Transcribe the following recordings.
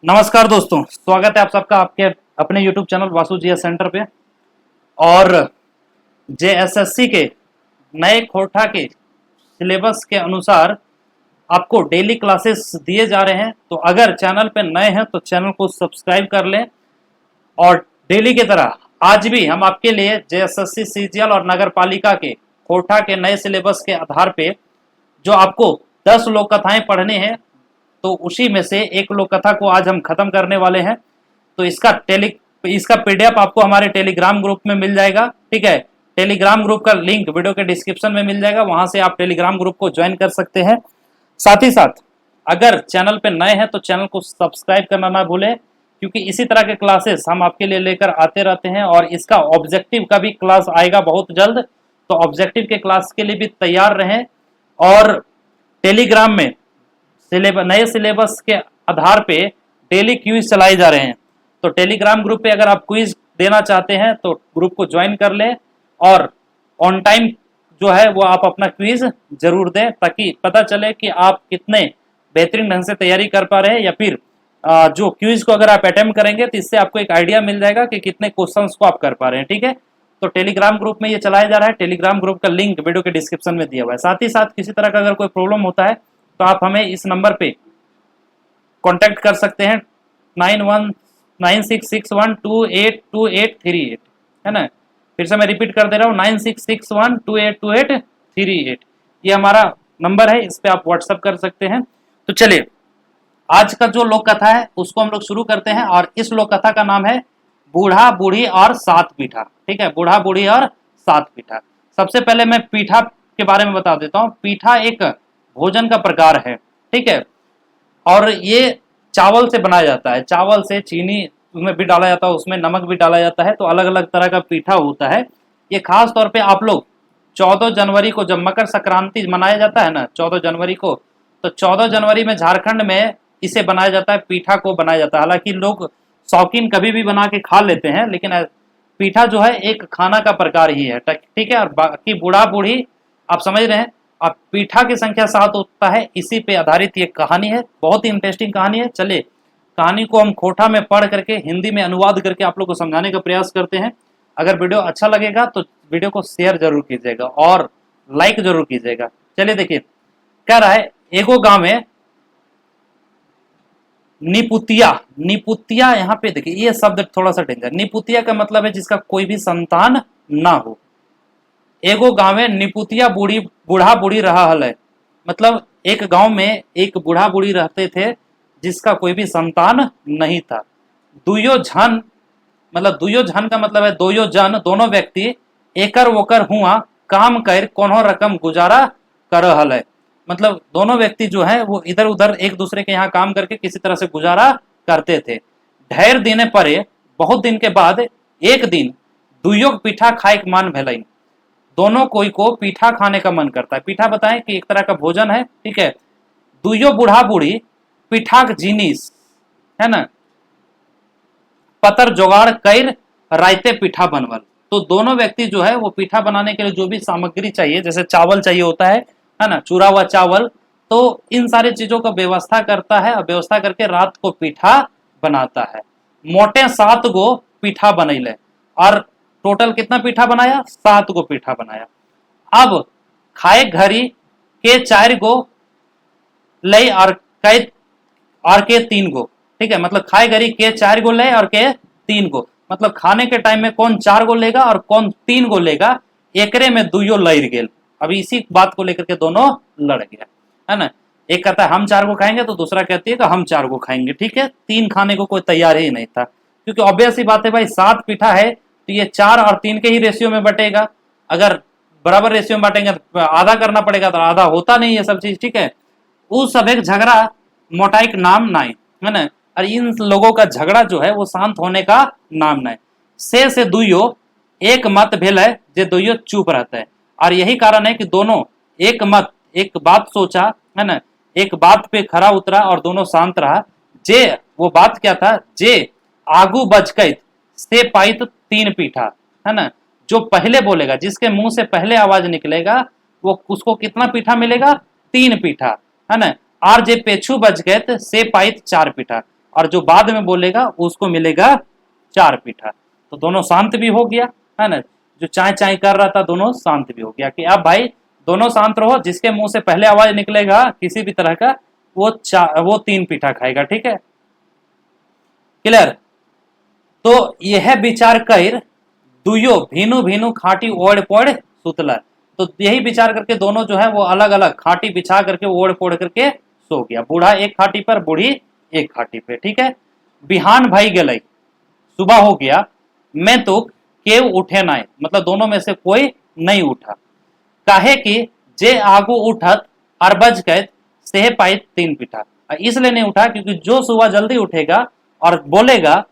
नमस्कार दोस्तों, स्वागत है आप सबका आपके अपने YouTube channel Vasu GS centre पे। और जेएसएससी के नए कोटा के सिलेबस के अनुसार आपको डेली क्लासेस दिए जा रहे हैं। तो अगर चैनल पे नए हैं तो चैनल को सब्सक्राइब कर लें। और डेली की तरह आज भी हम आपके लिए जेएसएससी सीजीएल और नगर पालिका के कोटा के नए सिलेबस के आधार पे जो आपको 10 लोक कथाएं पढ़नी है, तो उसी में से एक लोक कथा को आज हम खत्म करने वाले हैं। तो इसका पीडीएफ आपको हमारे टेलीग्राम ग्रुप में मिल जाएगा। ठीक है, टेलीग्राम ग्रुप का लिंक वीडियो के डिस्क्रिप्शन में मिल जाएगा, वहां से आप टेलीग्राम ग्रुप को ज्वाइन कर सकते हैं। साथ ही साथ अगर चैनल पे नए हैं तो चैनल को सब्सक्राइब करना ना भूलें, क्योंकि इसी तरह के क्लासेस हम आपके लिए लेकर आते रहते हैं। और इसका ऑब्जेक्टिव का भी क्लास आएगा बहुत जल्द, तो ऑब्जेक्टिव के क्लास के लिए भी तैयार रहें। और टेलीग्राम में नए सिलेबस के आधार पे डेली क्विज चलाए जा रहे हैं। तो टेलीग्राम ग्रुप पे अगर आप क्विज देना चाहते हैं तो ग्रुप को ज्वाइन कर लें और ऑन टाइम जो है वो आप अपना क्विज जरूर दें, ताकि पता चले कि आप कितने बेहतरीन ढंग से तैयारी कर पा रहे हैं। या फिर जो क्विज को अगर आप अटेम्प्ट करेंगे तो इससे आपको एक आइडिया मिल जाएगा कि कितने क्वेश्चंस को आप कर पा रहे हैं। ठीक है, तो टेलीग्राम ग्रुप में ये चलाया जा रहा है। टेलीग्राम ग्रुप का लिंक वीडियो के डिस्क्रिप्शन में दिया हुआ है। साथ ही साथ किसी तरह का अगर कोई प्रॉब्लम होता है तो आप हमें इस नंबर पे कांटेक्ट कर सकते हैं, 919661282838, है ना। फिर से मैं रिपीट कर दे रहा हूँ, 9661282838। ये हमारा नंबर है, इस पे आप व्हाट्सएप कर सकते हैं। तो चलिए आज का जो लोक कथा है उसको हम लोग शुरू करते हैं। और इस लोक कथा का नाम है बूढ़ा बूढ़ी और सात पीठा। ठीक है, बूढ़ा बूढ़ी और सात पीठा। सबसे पहले मैं पीठा के बारे में बता देता हूँ। पीठा एक भोजन का प्रकार है। ठीक है, और ये चावल से बनाया जाता है। चावल से चीनी उसमें भी डाला जाता है, उसमें नमक भी डाला जाता है। तो अलग अलग तरह का पीठा होता है। ये खास तौर पे आप लोग 14 जनवरी को जब मकर संक्रांति मनाया जाता है ना, 14 जनवरी को, तो 14 जनवरी में झारखंड में इसे बनाया जाता है, पीठा को बनाया जाता है। हालांकि लोग शौकीन कभी भी बना के खा लेते हैं, लेकिन पीठा जो है एक खाना का प्रकार ही है। ठीक है, और बाकी बूढ़ा बूढ़ी आप समझ रहे हैं। अब पीठा की संख्या 7 होता है, इसी पे आधारित ये कहानी है। बहुत ही इंटरेस्टिंग कहानी है। चलिए कहानी को हम खोटा में पढ़ करके हिंदी में अनुवाद करके आप लोग को समझाने का प्रयास करते हैं। अगर वीडियो अच्छा लगेगा तो वीडियो को शेयर जरूर कीजिएगा और लाइक जरूर कीजिएगा। चलिए देखिए, कह रहा है एगो गांव में निपुतिया। निपुतिया, यहाँ पे देखिए ये शब्द थोड़ा सा डेंजर। निपुतिया का मतलब है जिसका कोई भी संतान ना हो। एगो गाँव में निपुतिया बूढ़ा बूढ़ी रहा हल है। मतलब एक गांव में एक बूढ़ा बूढ़ी रहते थे जिसका कोई भी संतान नहीं था। दुयो झन, मतलब दुयो झन का मतलब है दोयो जन, दोनों व्यक्ति एकर वोकर हुआ काम कर कोनो रकम गुजारा कर हल है। मतलब दोनों व्यक्ति जो है वो इधर उधर एक दूसरे के यहाँ काम करके किसी तरह से गुजारा करते थे। ढेर दिने परे बहुत दिन के बाद एक दिन दुयो पीठा खाए मान भेलइन। दोनों कोई को पीठा खाने का मन करता है। पीठा बताएं कि एक तरह का भोजन है। ठीक है, दुयो बूढ़ा बूढ़ी पीठाक जीनिस, है ना, पतर जुगाड़ कर रायते पीठा बनवल। तो दोनों व्यक्ति जो है वो पीठा बनाने के लिए जो भी सामग्री चाहिए, जैसे चावल चाहिए होता है ना, चूरा हुआ चावल, तो इन सारी चीजों का व्यवस्था करता है और व्यवस्था करके रात को पीठा बनाता है। मोटे 7 गो पीठा बनैले और टोटल कितना पीठा बनाया? 7 गो पीठा बनाया। अब खाए घड़ी के 4 गो ले और के 3 गो। ठीक है, मतलब खाए घड़ी के 4 गो ले और के 3 गो, मतलब खाने के टाइम में कौन 4 गो लेगा और कौन 3 गो लेगा, एकरे में दुयो लड़ गेल। अभी इसी बात को लेकर के दोनों लड़ गया, है ना। एक कहता है हम 4 गो खाएंगे, तो दूसरा कहती है कि हम 4 गो खाएंगे। ठीक है, 3 खाने को कोई तैयार ही नहीं था, क्योंकि ऑब्वियस ही बात है भाई, 7 पीठा है तो ये 4 और 3 के ही रेशियो में बटेगा। अगर बराबर रेशियो में बांटेंगे तो आधा करना पड़ेगा, तो आधा होता नहीं है सब चीज। ठीक है, उस सब एक झगड़ा मोटाइक नाम नाई, है ना। और इन लोगों का झगड़ा जो है वो शांत होने का नाम नाई। से दुयो एक मत भेल है, जे दुयो चुप रहता है। और यही कारण है कि दोनों एक मत, एक बात सोचा, है ना, एक बात पे खरा उतरा और दोनों शांत रहा। जे वो बात क्या था, जे आगू बजकैत से पाइत 3 पीठा, है ना। जो पहले बोलेगा, जिसके मुंह से पहले आवाज निकलेगा, वो उसको कितना पीठा मिलेगा? 3 पीठा, है ना। और जे पेछू बज गए से पाइत 4 पीठा, और जो बाद में बोलेगा उसको मिलेगा 4 पीठा। तो दोनों शांत भी हो गया, है ना। जो चाय चाय कर रहा था दोनों शांत भी हो गया कि अब भाई दोनों शांत रहो, जिसके मुंह से पहले आवाज निकलेगा किसी भी तरह का वो 3 पीठा खाएगा, ठीक है, क्लियर। तो यह विचार कर दुयो भीनु भीनु खाटी ओढ़ पोड़ सुतला। तो यही विचार करके दोनों जो है वो अलग अलग खाटी बिछा करके ओढ़ पोड़ करके सो गया। बूढ़ा एक खाटी पर, बूढ़ी एक खाटी पे, ठीक है। बिहान भाई गलई, सुबह हो गया, मैं तो केव उठे ना, मतलब दोनों में से कोई नहीं उठा। काहे कि जे आगू उठत अरबज कैद सेह पाई 3 पीठा। इसलिए नहीं उठा क्योंकि जो सुबह जल्दी उठेगा और बोलेगा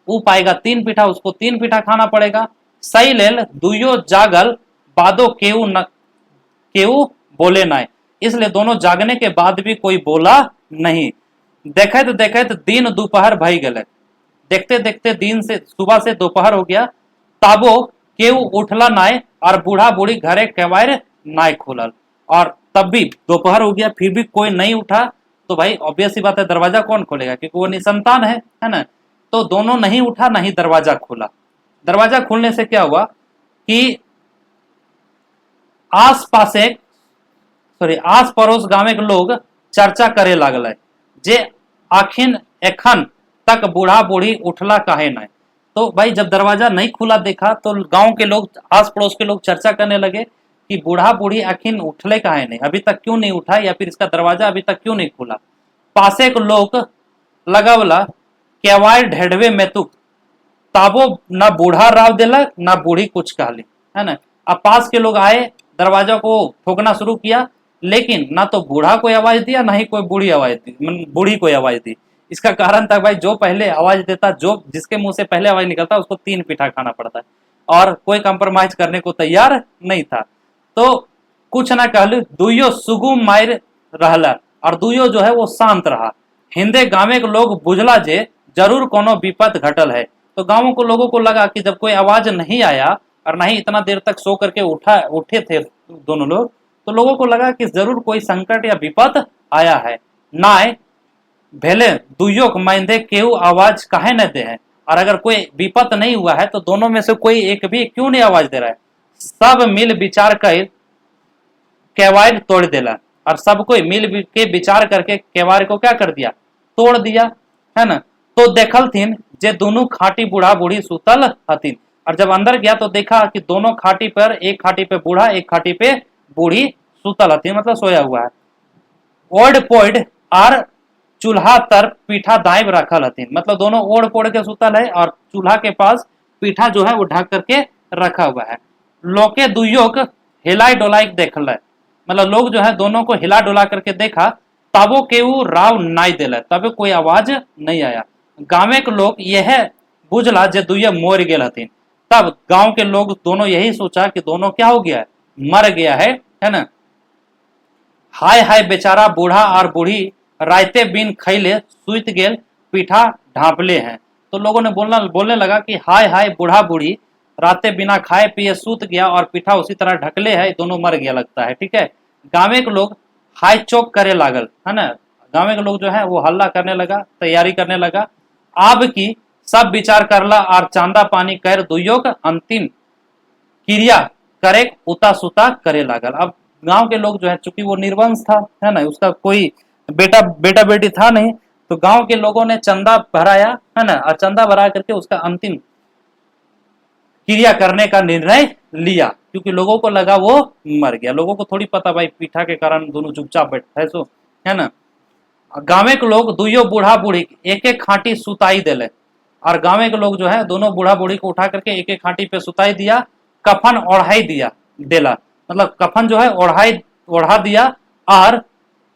वो पाएगा 3 पीठा, उसको 3 पीठा खाना पड़ेगा। सही लेल दुयो जागल बादो केऊ बोले ना, इसलिए दोनों जागने के बाद भी कोई बोला नहीं। देखत दिन दोपहर भई गए, देखते देखते दिन से सुबह से दोपहर हो गया। ताबो केऊ उठला नाय और बूढ़ा बूढ़ी घरे केवायर नाय खोलल, और तब भी दोपहर हो गया फिर भी कोई नहीं उठा। तो भाई ऑब्वियस सी बात है, दरवाजा कौन खोलेगा, क्योंकि वो निसंतान है ना। तो दोनों नहीं उठा, नहीं दरवाजा खोला। दरवाजा खोलने से क्या हुआ कि आस पड़ोस गाँव के लोग चर्चा करे लागल जे आखिन एखन तक बूढ़ा बूढ़ी उठला काहे नहीं। तो भाई जब दरवाजा नहीं खुला देखा तो गांव के लोग, आस पड़ोस के लोग चर्चा करने लगे कि बूढ़ा बूढ़ी आखिन उठले काहे नहीं, अभी तक क्यों नहीं उठा, या फिर इसका दरवाजा अभी तक क्यों नहीं खुला। पासे के लोग लगावला केवाड़ ढेढ़वे में तू, ताबो ना बूढ़ा राव दिलक ना बूढ़ी कुछ कहली, है ना। अब पास के लोग आए, दरवाजा को ठोकना शुरू किया, लेकिन ना तो बूढ़ा कोई आवाज दिया, ना ही कोई बूढ़ी आवाज दी, बूढ़ी कोई आवाज दी। इसका कारण था भाई जो पहले आवाज देता, जो जिसके मुंह से पहले आवाज निकलता उसको 3 पीठा खाना पड़ता है, और कोई कंप्रोमाइज करने को तैयार नहीं था। तो कुछ ना कहलू, दुइयो सुगुम मार रहला और दुइयो जो है वो शांत रहा। हिंदे गाँव के लोग बुझला जे जरूर कोनो विपत घटल है। तो गाँव को लोगों को लगा कि जब कोई आवाज नहीं आया और नहीं इतना देर तक सो करके उठे थे दोनों लोग, तो लोगों को लगा कि जरूर कोई संकट या विपत आया है। नाय भेले दुइयो माइंदे केहू आवाज काहे न दे है, और अगर कोई विपत नहीं हुआ है तो दोनों में से कोई एक भी क्यों नहीं आवाज दे रहा है। सब मिल विचार कर केवाड़ तोड़ देला, और सब कोई मिल के विचार करके केवाड़ को क्या कर दिया, तोड़ दिया, है ना। तो देखल थीन जे दोनों खाटी बूढ़ा बूढ़ी सुतल हतीन, और जब अंदर गया तो देखा कि दोनों खाटी पर, एक खाटी पे बूढ़ा एक खाटी पे बूढ़ी सुतल हतीन, मतलब सोया हुआ है। ओढ़ पोढ़ और चूल्हा तर पीठा दाएं रखल हतीन, मतलब दोनों ओढ़ पोढ़ के सुतल है और चूल्हा के पास पीठा जो है वो ढक करके रखा हुआ है। लोके दुइयो हिलाई डोलाई देखल है, मतलब लोग जो है दोनों को हिला डोला करके देखा, तबो केहू राव नाई दिल, तब कोई आवाज नहीं आया। गाँव के लोग यह बुझला जे दुइया मोर गेल हतीन। तब गांव के लोग दोनों यही सोचा कि दोनों क्या हो गया है, मर गया है ना। हाय हाय बेचारा बूढ़ा और बूढ़ी रायते बिन खैले सुत गेल पीठा ढांपले हैं। तो लोगों ने बोलने लगा कि हाय हाय बूढ़ा बूढ़ी राते बिना खाए पिए सूत गया और पीठा उसी तरह ढकले है, दोनों मर गया लगता है, ठीक है। गाँव के लोग हाय चौक करे लागल, है ना। गाँव के लोग जो है वो हल्ला करने लगा, तैयारी करने लगा। अब की सब विचार करला और चांदा पानी कर दुइयो का अंतिम क्रिया करे उता सुता करे लागल। अब गांव के लोग जो है, चूंकि वो निर्वंश था, है ना, उसका कोई बेटा बेटी था नहीं, तो गांव के लोगों ने चंदा भराया, है ना, और चंदा भरा करके उसका अंतिम क्रिया करने का निर्णय लिया, क्योंकि लोगों को लगा वो मर गया। लोगों को थोड़ी पता भाई पीठा के कारण दोनों चुपचाप बैठे है, सो है ना। गाँव के लोग दुइयो बूढ़ा बूढ़ी एक एक खाटी सुताई दिले, और गाँव के लोग जो है दोनों बूढ़ा बूढ़ी को उठा करके एक एक खाटी पे सुताई दिया, कफन ओढ़ाई दिला, मतलब कफन जो है ओढ़ा दिया, और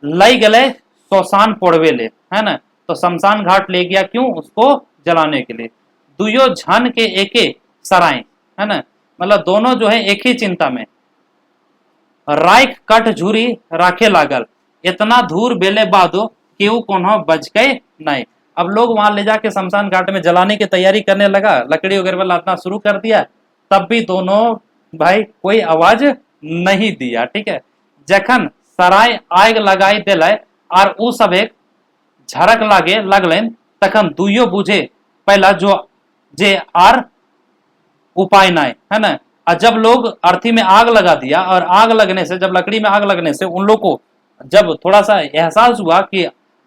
लई गले शमशान पोड़वे ले, है ना। तो शमशान घाट ले गया, क्यों, उसको जलाने के लिए। दुइयो झन के एके सराय, है ना, मतलब दोनों जो है एक ही चिंता में। राइक कट झूरी राखे लागल, इतना धूर बेले बादो केहू कोनो बच गए नहीं। अब लोग वहां ले जाके शमशान घाट में जलाने की तैयारी करने लगा, लकड़ी वगैरह लादना शुरू कर दिया, तब भी दोनों भाई कोई आवाज नहीं दिया, ठीक है। जखन सराय आग लगाई दिल और उ सब एक झड़क लागे लगलन, तखन दुइयो बुझे पहला जो जे आर उपाय नाय, है ना। और जब लोग अर्थी में आग लगा दिया, और आग लगने से, जब लकड़ी में आग लगने से उन लोग को जब थोड़ा सा एहसास हुआ कि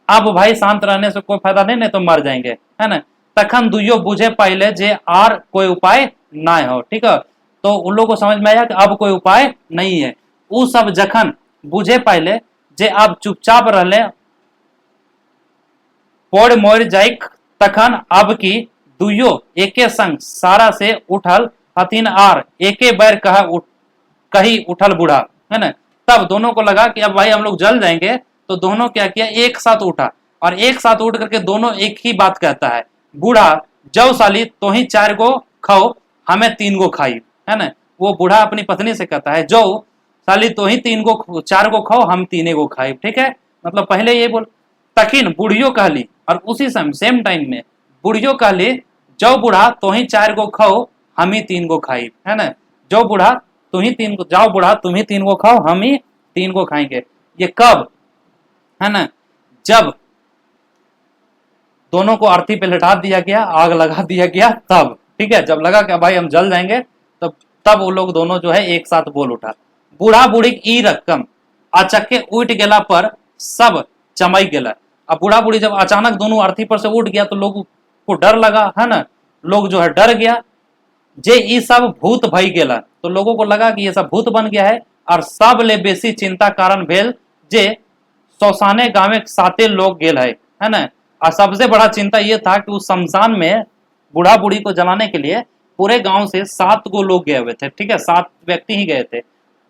अब भाई शांत रहने से कोई फायदा नहीं तो मर जाएंगे, है ना। तखन दुइयो बुझे पहले जे आर कोई उपाय ना हो, ठीक है। तो उन लोग को समझ में आया कि अब कोई उपाय नहीं है। उ सब जखन बुझे पहले जे अब चुपचाप रहले पोड़ मोड़ जाइक, तखन अब की दुइयो एके संग सारा से उठल हथिन, आर एके बैर कही उठल बूढ़ा, है ना। तब दोनों को लगा कि अब भाई हम लोग जल जाएंगे, तो दोनों क्या किया, एक साथ उठा, और एक साथ उठ करके दोनों एक ही बात कहता है, बूढ़ा जौ साली तो ही 4 गो खाओ, हमें 3 गो खाई, है ना। वो बूढ़ा अपनी पत्नी से कहता है, जौ साली तो ही 4 गो खाओ, हम 3 गो खाई, ठीक है। मतलब पहले ये बोल, तकिन बुढ़ियो कहली, और उसी समय सेम टाइम में बुढ़ियो कहली, जो बूढ़ा तो ही 4 गो खाओ, हम ही 3 गो खाई, है ना। जो बूढ़ा तू ही 3 गो, जाओ बूढ़ा तुम ही 3 गो खाओ, हम ही 3 गो खाएंगे। ये कब, है ना, जब दोनों को अर्थी पे लटा दिया गया, आग लगा दिया गया, तब, ठीक है। जब लगा कि भाई हम जल जाएंगे, तब वो लोग दोनों जो है एक साथ बोल उठा, बूढ़ा बूढ़ी ई रकम अचक्के उठ गेला पर सब चमक गेला। अब बूढ़ा बूढ़ी जब अचानक दोनों अर्थी पर से उठ गया तो लोग को डर लगा, है ना। लोग जो है डर गया, जे ई सब भूत भई गेला, तो लोगों को लगा कि ये सब भूत बन गया है। और सब ले बेसी चिंता कारण भेल जे शौसाने गांव साते लोग गेल है ना। और सबसे बड़ा चिंता ये था कि उस शमशान में बूढ़ा बूढ़ी को जलाने के लिए पूरे गांव से 7 गो लोग गए हुए थे, ठीक है, 7 व्यक्ति ही गए थे।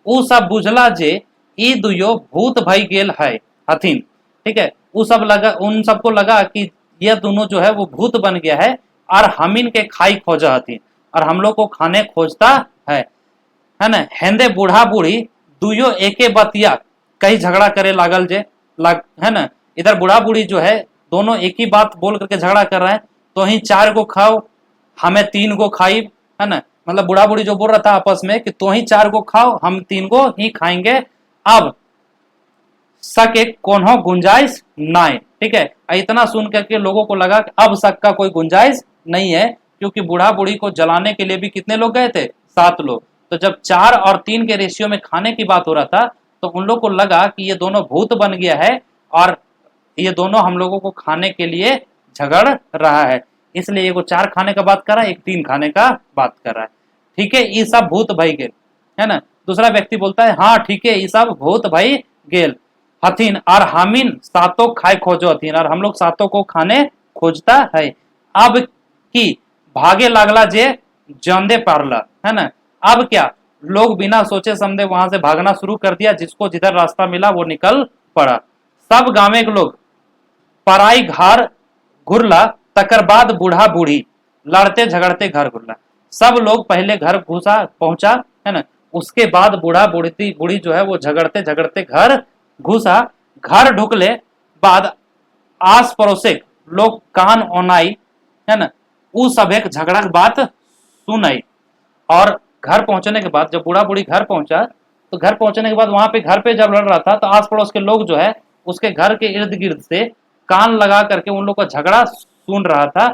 उ सब बुझला जे ई दुयो भूत भई गेल है हथिन, ठीक है। उ सब लगा, उन सबको लगा कि ये दोनों जो है वो भूत बन गया है, और हमिन के खाई खोजा हथिन, और हम लोग को खाने खोजता है ना। हेंदे बूढ़ा बूढ़ी दुयो एके बतिया कहीं झगड़ा करे लागल जे है ना। इधर बूढ़ा बूढ़ी जो है दोनों एक ही बात बोल करके झगड़ा कर रहे हैं, तो ही 4 गो खाओ, हमें 3 गो खाई, है ना। मतलब बूढ़ा बूढ़ी जो बोल रहा था आपस में कि तो ही 4 गो खाओ, हम 3 गो ही खाएंगे। अब शक एक कोनो गुंजाइश नहीं, ठीक है। इतना सुन करके लोगों को लगा कि अब शक का कोई गुंजाइश नहीं है, क्योंकि बूढ़ा बूढ़ी को जलाने के लिए भी कितने लोग गए थे, 7 लोग। तो जब 4 और 3 के रेशियो में खाने की बात हो रहा था, तो उन लोग को लगा कि ये दोनों भूत बन गया है, और ये दोनों हम लोगों को खाने के लिए झगड़ रहा है। इसलिए एगो 4 खाने का बात कर रहा है, एक 3 खाने का बात कर रहा है, ठीक है। ये सब भूत भई गेल, है ना। दूसरा व्यक्ति बोलता है, हाँ ठीक है, ये सब भूत भई गेल हथिन, और हमिन सातों खाए खोजो हथिन, और हम लोग सातों को खाने खोजता है। अब की भागे लागला जे जंदे पारला, है ना। अब क्या, लोग बिना सोचे समझे वहां से भागना शुरू कर दिया, जिसको जिधर रास्ता मिला वो निकल पड़ा। सब गांव के लोग पराई घर घुरला, तकर बाद बूढ़ा बूढ़ी लड़ते झगड़ते घर घुरला। सब लोग पहले घर घुसा पहुंचा, है ना, उसके बाद बूढ़ा बूढ़ी जो है वो झगड़ते झगड़ते घर घुसा। घर ढुकले बाद आस पड़ोसे लोग कान ओनाई, है ना, उ सब एक झगड़ा की बात सुनाई। और घर पहुंचने के बाद जब बूढ़ा बूढ़ी घर पहुंचा, तो घर पहुंचने के बाद वहां पे घर पे जब लड़ रहा था, तो आस पड़ोस के लोग जो है उसके घर के इर्द गिर्द से कान लगा करके उन लोग का झगड़ा सुन रहा था।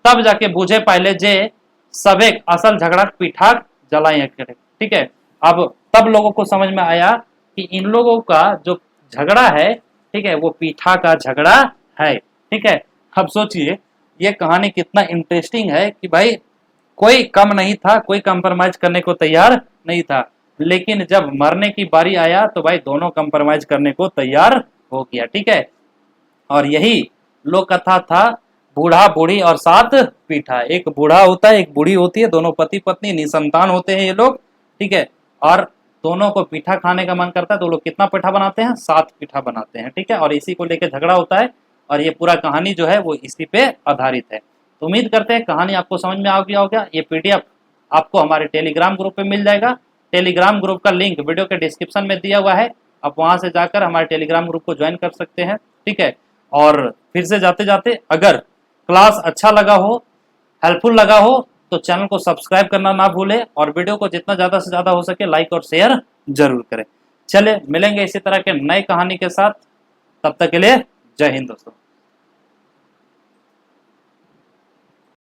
तब जाके बुझे पहले जे सब एक असल झगड़ा पीठाक जलाई, ठीक है। अब तब लोगों को समझ में आया कि इन लोगों का जो झगड़ा है, ठीक है, वो पीठा का झगड़ा है, ठीक है। अब सोचिए ये कहानी कितना इंटरेस्टिंग है कि भाई कोई कम नहीं था, कोई कंप्रोमाइज करने को तैयार नहीं था, लेकिन जब मरने की बारी आया तो भाई दोनों कंप्रोमाइज करने को तैयार हो गया, ठीक है। और यही लोक कथा था बूढ़ा बूढ़ी और 7 पीठा। एक बूढ़ा होता है, एक बूढ़ी होती है, दोनों पति पत्नी निसंतान होते हैं ये लोग, ठीक है। और दोनों को पीठा खाने का मन करता है, तो लोग कितना पीठा बनाते हैं, 7 पीठा बनाते हैं, ठीक है। और इसी को लेकर झगड़ा होता है, और ये पूरा कहानी जो है वो इसी पे आधारित है। तो उम्मीद करते हैं कहानी आपको समझ में आ गया होगा। ये पीडीएफ आपको हमारे टेलीग्राम ग्रुप पे मिल जाएगा। टेलीग्राम ग्रुप का लिंक वीडियो के डिस्क्रिप्शन में दिया हुआ है, आप वहां से जाकर हमारे टेलीग्राम ग्रुप को ज्वाइन कर सकते हैं, ठीक है। और फिर से जाते जाते अगर क्लास अच्छा लगा हो, हेल्पफुल लगा हो, तो चैनल को सब्सक्राइब करना ना भूले, और वीडियो को जितना ज़्यादा से ज़्यादा हो सके लाइक और शेयर जरूर करें। चले मिलेंगे इसी तरह के नए कहानी के साथ, तब तक के लिए जय हिंद दोस्तों।